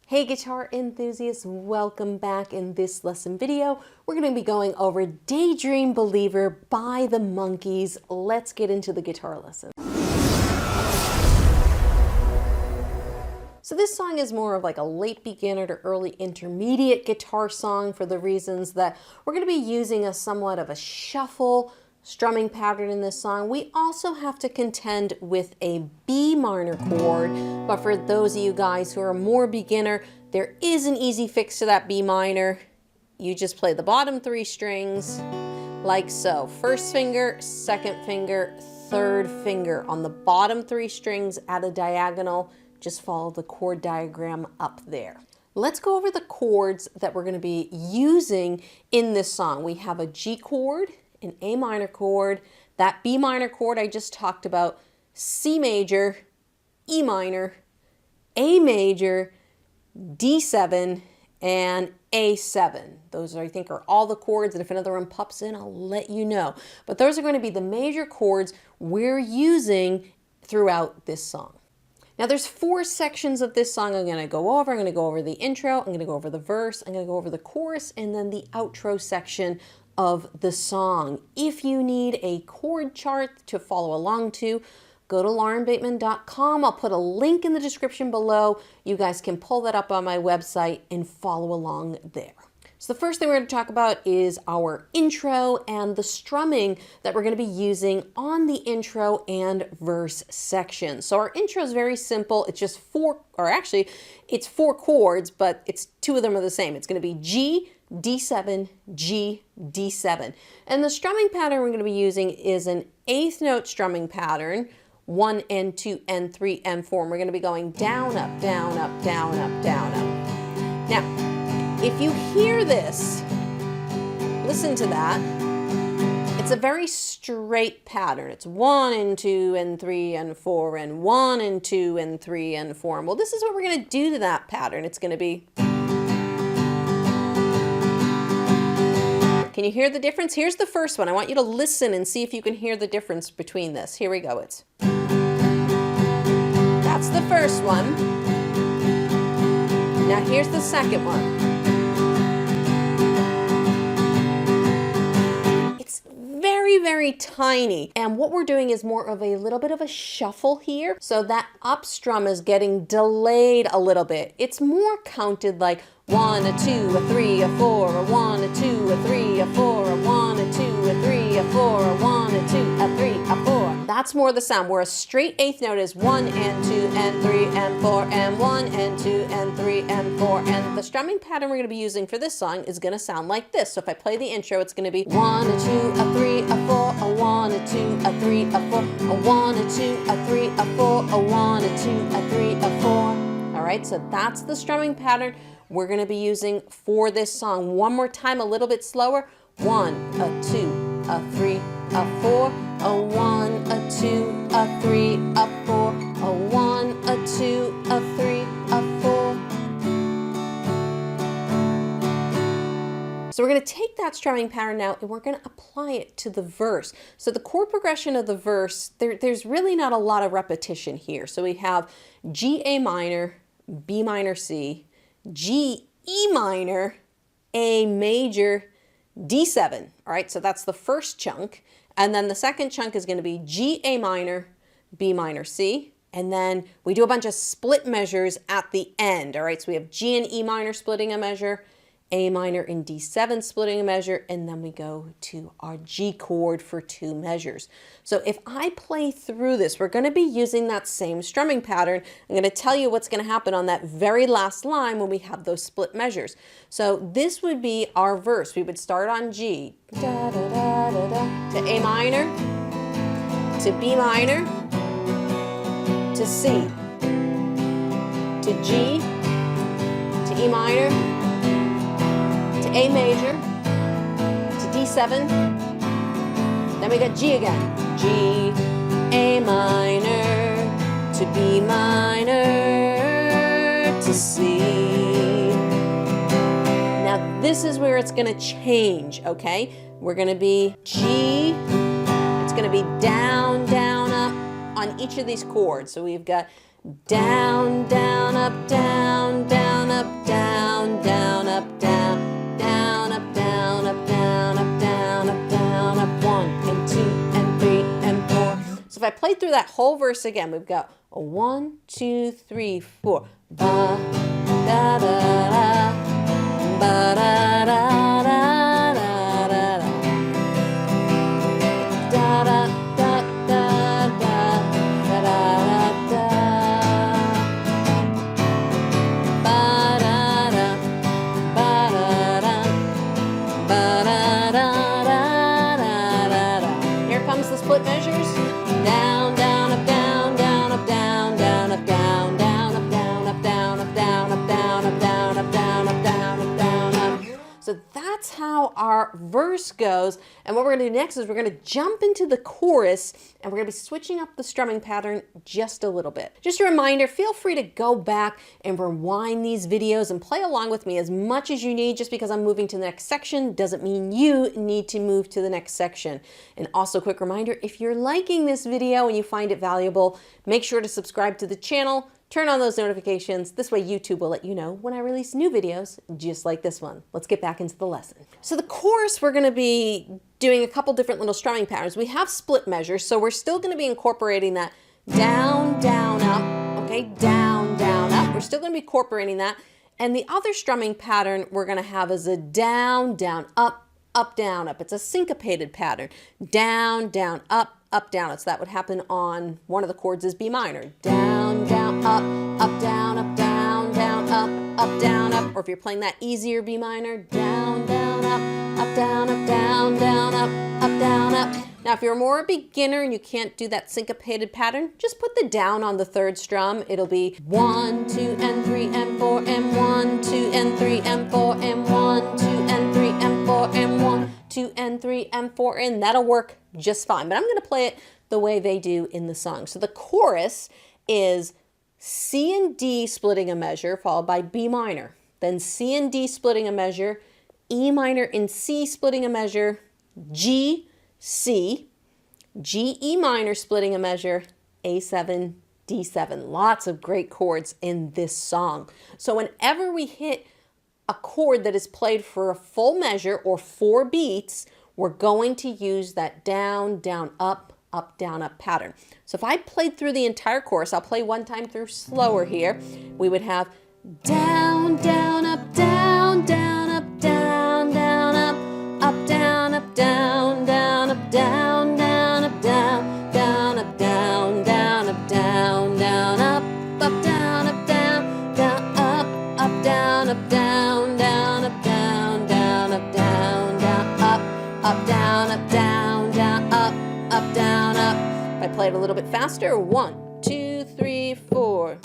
Hey guitar enthusiasts, welcome back. In this lesson video, we're going to be going over Daydream Believer by the Monkees. Let's get into the guitar lesson. So this song is more of like a late beginner to early intermediate guitar song for the reasons that we're going to be using a somewhat of a shuffle strumming pattern in this song. We also have to contend with a B minor chord, but for those of you guys who are more beginner, there is an easy fix to that B minor. You just play the bottom three strings like so. First finger, second finger, third finger on the bottom three strings at a diagonal. Just follow the chord diagram up there. Let's go over the chords that we're going to be using in this song. We have a G chord, an A minor chord, that B minor chord I just talked about, C major, E minor, A major, D7, and A7. Those I think are all the chords, and if another one pops in, I'll let you know. But those are going to be the major chords we're using throughout this song. Now there's four sections of this song I'm going to go over. I'm going to go over the intro, I'm going to go over the verse, I'm going to go over the chorus, and then the outro section of the song. If you need a chord chart to follow along to, go to laurenbateman.com. I'll put a link in the description below. You guys can pull that up on my website and follow along there. So the first thing we're going to talk about is our intro and the strumming that we're going to be using on the intro and verse section. So our intro is very simple. It's just it's four chords, but two of them are the same. It's going to be G, D7, G, D7. And the strumming pattern we're going to be using is an eighth note strumming pattern, 1 and 2 and 3 and 4. And we're going to be going down, up, down, up, down, up, down, up. Now, if you hear this, listen to that. It's a very straight pattern. It's 1 and 2 and 3 and 4 and 1 and 2 and 3 and 4. Well, this is what we're going to do to that pattern. It's going to be... Can you hear the difference? Here's the first one. I want you to listen and see if you can hear the difference between this. Here we go. That's the first one. Now here's the second one. It's very, very tiny. And what we're doing is more of a little bit of a shuffle here. So that up strum is getting delayed a little bit. It's more counted like 1, a 2, a 3, a 4, a 1, a 2, a 3, a 4, a 1, a 2, a 3, a 4, a 1, a 2, a 3, a 4. That's more the sound, where a straight eighth note is 1 and 2 and 3 and 4 and 1 and 2 and 3 and 4. And the strumming pattern we're going to be using for this song is going to sound like this. So if I play the intro, it's going to be 1, a 2, a 3, a 4, a 1, a 2, a 3, a 4, a 1, a 2, a 3, a 4, a 1, a 2, a 3, a 4. All right, so that's the strumming pattern we're going to be using for this song. One more time, a little bit slower. 1, a 2, a 3, a 4, a 1, a 2, a 3, a 4, a 1, a 2, a 3, a 4. So we're going to take that strumming pattern now and we're going to apply it to the verse. So the chord progression of the verse, there's really not a lot of repetition here. So we have G, A minor, B minor, C, G, E minor, A major, D7. All right, so that's the first chunk. And then the second chunk is going to be G, A minor, B minor, C. And then we do a bunch of split measures at the end. All right, so we have G and E minor splitting a measure, A minor and D7 splitting a measure, and then we go to our G chord for 2 measures. So if I play through this, we're going to be using that same strumming pattern. I'm going to tell you what's going to happen on that very last line when we have those split measures. So this would be our verse. We would start on G, da, da, da, da, da, to A minor, to B minor, to C, to G, to E minor, to A major, to D7, then we got G again. G, A minor, to B minor, to C. Now this is where it's going to change, okay? We're going to be G, it's going to be down, down, up on each of these chords. So we've got down, down, up, down, down, up, played through that whole verse again, we've got a 1, 2, 3, 4. Ba, da, da, da, ba, da, da, da, da, da, da, da, da, da, da, da, da, da, ba, da, da, ba, da, da, ba, da, da, da, da, da. Here comes the split measures. Down, down, up, down, down, up, down, down, up, down, down, up, down, up, down, up, down, up, down, up, down, up, down, up, down, up, down, up. So that's how our verse goes. And what we're going to do next is we're going to jump into the chorus, and we're going to be switching up the strumming pattern just a little bit. Just a reminder, feel free to go back and rewind these videos and play along with me as much as you need. Just because I'm moving to the next section doesn't mean you need to move to the next section. And also, quick reminder, if you're liking this video and you find it valuable, make sure to subscribe to the channel. Turn on those notifications. This way YouTube will let you know when I release new videos just like this one. Let's get back into the lesson. So the chorus, we're going to be doing a couple different little strumming patterns. We have split measures, so we're still going to be incorporating that down, down, up, okay? Down, down, up. We're still going to be incorporating that. And the other strumming pattern we're going to have is a down, down, up, up, down, up. It's a syncopated pattern. Down, down, up, down. So that would happen on one of the chords is B minor. Down, down, up, down, up, down, down, up, down, up. Or if you're playing that easier B minor, down, down, up, down, up, down, down, up, down, up. Now, if you're more a beginner and you can't do that syncopated pattern, just put the down on the third strum. It'll be 1, 2, and 3, and 4, and 1, 2, and 3, and 4, and 1, 2, and 3, and 4, and 1, 2, and 3, and 4, and that'll work just fine. But I'm going to play it the way they do in the song. So the chorus is C and D splitting a measure, followed by B minor. Then C and D splitting a measure, E minor and C splitting a measure, G, C, G, E minor splitting a measure, A7, D7. Lots of great chords in this song. So whenever we hit a chord that is played for a full measure or 4 beats, we're going to use that down, down, up, down, up pattern. So if I played through the entire chorus, I'll play one time through slower here. We would have down, down, up, down, down, up, down, down, up, down, up, down, down, up, down, down, up, down, down, up, down, down, up, down, down, up, down, up, down, down, up, down, up, down, down, up, down, down, up, down, down, up, down, up, down, down, up, down, up. If I play it a little bit faster, 1, 2, 3, 4.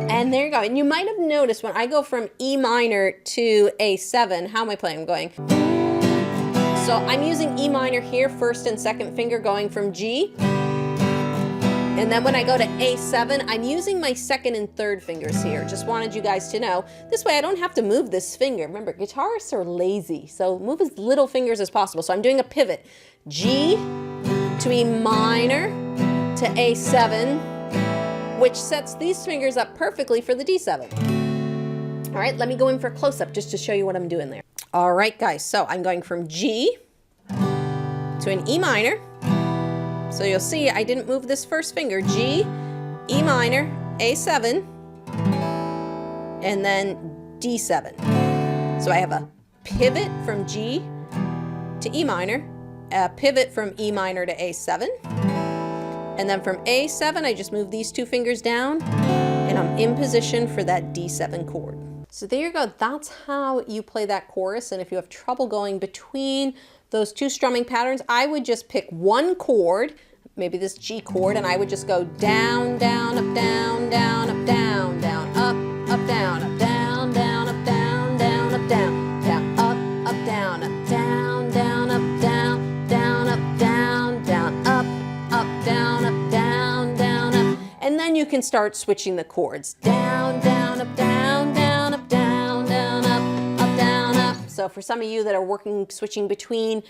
And there you go. And you might have noticed when I go from E minor to A7, how am I playing? I'm going. So I'm using E minor here, first and second finger going from G. And then when I go to A7, I'm using my second and third fingers here. Just wanted you guys to know. This way I don't have to move this finger. Remember, guitarists are lazy, so move as little fingers as possible. So I'm doing a pivot. G to E minor to A7, which sets these fingers up perfectly for the D7. All right, let me go in for a close-up just to show you what I'm doing there. All right, guys, so I'm going from G to an E minor. So you'll see I didn't move this first finger. G, E minor, A7, and then D7. So I have a pivot from G to E minor, a pivot from E minor to A7, and then from A7 I just move these 2 fingers down and I'm in position for that D7 chord. So there you go, that's how you play that chorus. And if you have trouble going between those 2 strumming patterns, I would just pick one chord, maybe this G chord, and I would just go down, down, up, down, down, up, down, down, up, down, up, down, down, up, down, down, up, down, down, up, down, up, down, down, up, down, down, up, down, down, up, down, up, down, down, up. And then you can start switching the chords. Down, down, up, down, down, up, down, down, up, down, up. So for some of you that are switching between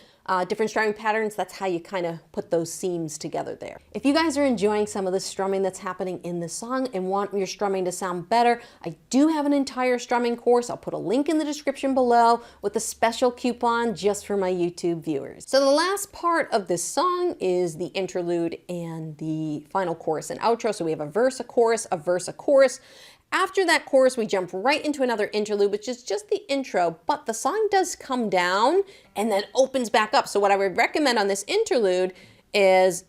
different strumming patterns, that's how you kind of put those seams together there. If you guys are enjoying some of the strumming that's happening in this song and want your strumming to sound better, I do have an entire strumming course. I'll put a link in the description below with a special coupon just for my YouTube viewers. So the last part of this song is the interlude and the final chorus and outro. So we have a verse, a chorus, a verse, a chorus. After that chorus, we jump right into another interlude, which is just the intro, but the song does come down and then opens back up. So what I would recommend on this interlude is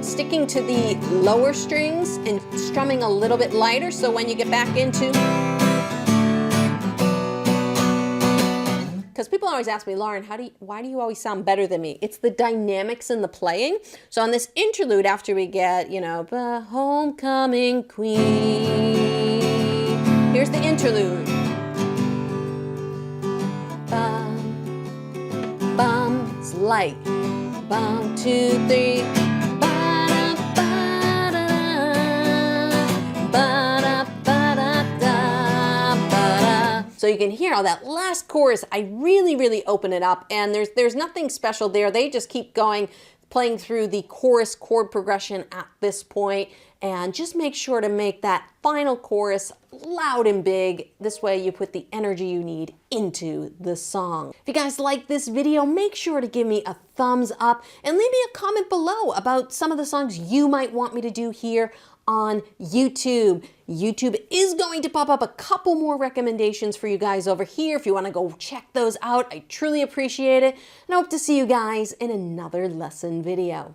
sticking to the lower strings and strumming a little bit lighter. So when you get back into, because people always ask me, Lauren, why do you always sound better than me? It's the dynamics in the playing. So on this interlude, after we get, you know, homecoming queen, here's the interlude. Bum, bum, it's light. Bum, 2, 3. So you can hear how that last chorus, I really open it up, and there's nothing special there. They just keep going, playing through the chorus chord progression at this point, and just make sure to make that final chorus loud and big. This way you put the energy you need into the song. If you guys like this video, make sure to give me a thumbs up and leave me a comment below about some of the songs you might want me to do here on YouTube. YouTube is going to pop up a couple more recommendations for you guys over here if you want to go check those out. I truly appreciate it, and I hope to see you guys in another lesson video.